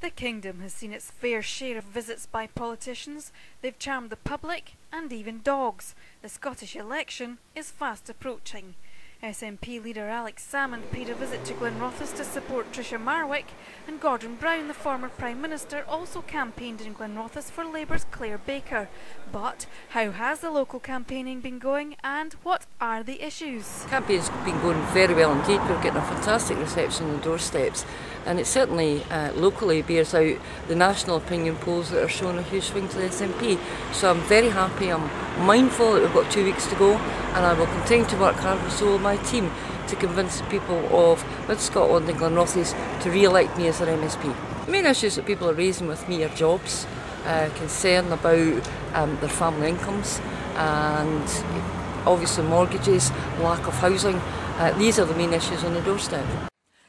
The Kingdom has seen its fair share of visits by politicians. They've charmed the public and even dogs. The Scottish election is fast approaching. SNP leader Alex Salmond paid a visit to Glenrothes to support Tricia Marwick, and Gordon Brown, the former Prime Minister, also campaigned in Glenrothes for Labour's Claire Baker. But how has the local campaigning been going, and what are the issues? The campaign's been going very well indeed. We're getting a fantastic reception on the doorsteps, and it certainly locally bears out the national opinion polls that are showing a huge swing to the SNP. So I'm very happy. I'm mindful that we've got 2 weeks to go, and I will continue to work hard, and so will my team, to convince the people of Mid Scotland and Glenrothes to re-elect me as their MSP. The main issues that people are raising with me are jobs, concern about their family incomes, and obviously mortgages, lack of housing. These are the main issues on the doorstep.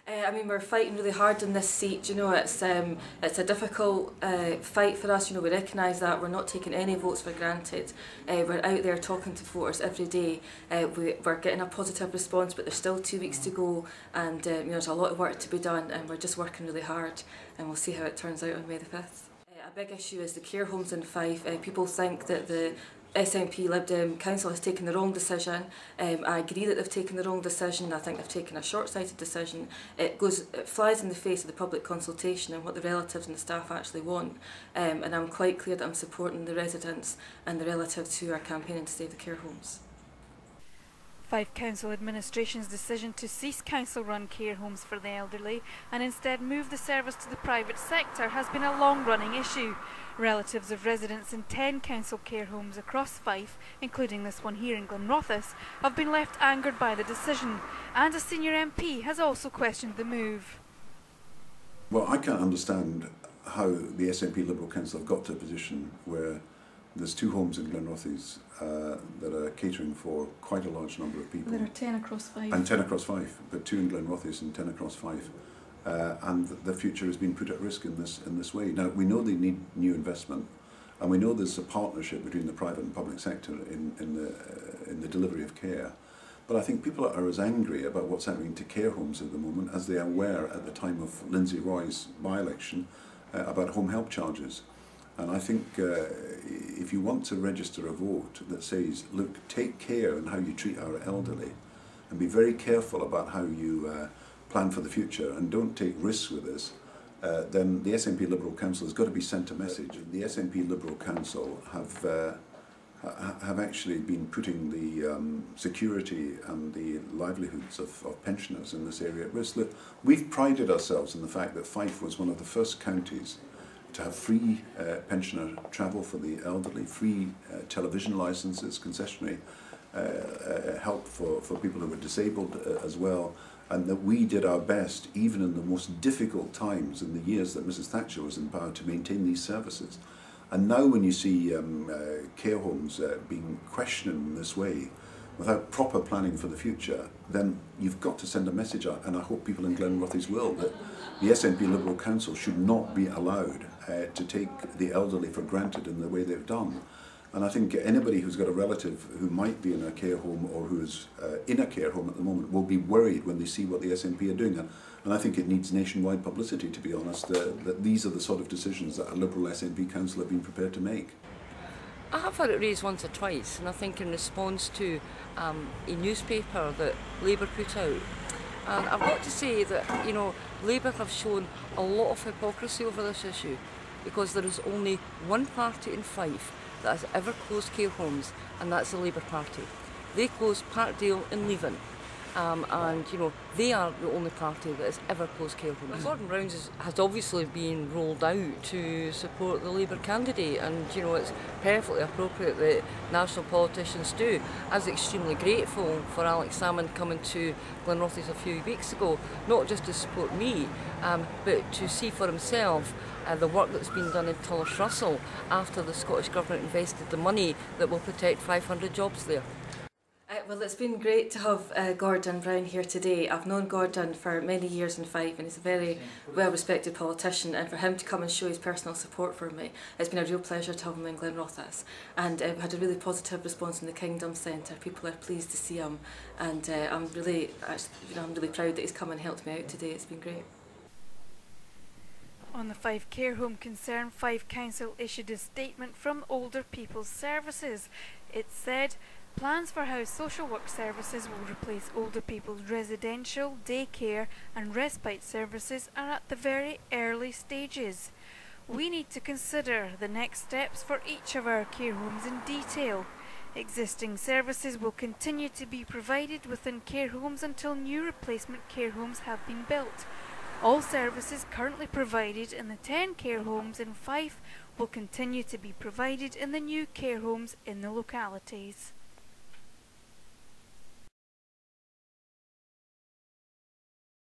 I mean, we're fighting really hard in this seat. You know, it's a difficult fight for us. You know, we recognise that. We're not taking any votes for granted. We're out there talking to voters every day. We're getting a positive response, but there's still 2 weeks to go, and you know, there's a lot of work to be done, and we're just working really hard, and we'll see how it turns out on May the 5th. A big issue is the care homes in Fife. People think that the SNP Lib Dem Council has taken the wrong decision. I agree that they've taken the wrong decision. I think they've taken a short-sighted decision. It flies in the face of the public consultation and what the relatives and the staff actually want. And I'm quite clear that I'm supporting the residents and the relatives who are campaigning to save the care homes. Fife Council Administration's decision to cease council-run care homes for the elderly and instead move the service to the private sector has been a long-running issue. Relatives of residents in 10 council care homes across Fife, including this one here in Glenrothes, have been left angered by the decision, and a senior MP has also questioned the move. Well, I can't understand how the SNP Liberal Council have got to a position where there's 2 homes in Glenrothes that are catering for quite a large number of people. There are 10 across Fife. And 10 across Fife, but 2 in Glenrothes and 10 across Fife. And the future has been put at risk in this way. Now, we know they need new investment, and we know there's a partnership between the private and public sector in the delivery of care. But I think people are as angry about what's happening to care homes at the moment as they were at the time of Lindsay Roy's by-election about home help charges. And I think if you want to register a vote that says, look, take care in how you treat our elderly, and be very careful about how you plan for the future, and don't take risks with this, then the SNP Liberal Council has got to be sent a message. The SNP Liberal Council have actually been putting the security and the livelihoods of pensioners in this area at risk. Look, we've prided ourselves in the fact that Fife was one of the first counties to have free pensioner travel for the elderly, free television licences, concessionary help for people who were disabled as well, and that we did our best, even in the most difficult times in the years that Mrs Thatcher was in power, to maintain these services. And now when you see care homes being questioned in this way, without proper planning for the future, then you've got to send a message out, and I hope people in Glenrothes will, that the SNP Liberal Council should not be allowed to take the elderly for granted in the way they've done. And I think anybody who's got a relative who might be in a care home or who is in a care home at the moment will be worried when they see what the SNP are doing. And I think it needs nationwide publicity, to be honest, that these are the sort of decisions that a Liberal SNP council have been prepared to make. I have had it raised once or twice, and I think in response to a newspaper that Labour put out. And I've got to say that, you know, Labour have shown a lot of hypocrisy over this issue, because there is only one party in Fife that has ever closed care homes, and that's the Labour Party. They closed Parkdale and Leven, and you know, they are the only party that has ever closed care homes. Gordon Brown's has obviously been rolled out to support the Labour candidate, and you know, it's perfectly appropriate that national politicians do. I was extremely grateful for Alex Salmond coming to Glenrothes a few weeks ago, not just to support me, but to see for himself the work that's been done in Tulloch Russell after the Scottish Government invested the money that will protect 500 jobs there. Well, it's been great to have Gordon Brown here today. I've known Gordon for many years in Fife, and he's a very well-respected politician, and for him to come and show his personal support for me, it's been a real pleasure to have him in Glenrothes. And we've had a really positive response from the Kingdom Centre. People are pleased to see him, and I'm really proud that he's come and helped me out today. It's been great. On the Fife care home concern, Fife Council issued a statement from Older People's Services. It said, plans for how social work services will replace older people's residential, daycare and respite services are at the very early stages. We need to consider the next steps for each of our care homes in detail. Existing services will continue to be provided within care homes until new replacement care homes have been built. All services currently provided in the 10 care homes in Fife will continue to be provided in the new care homes in the localities.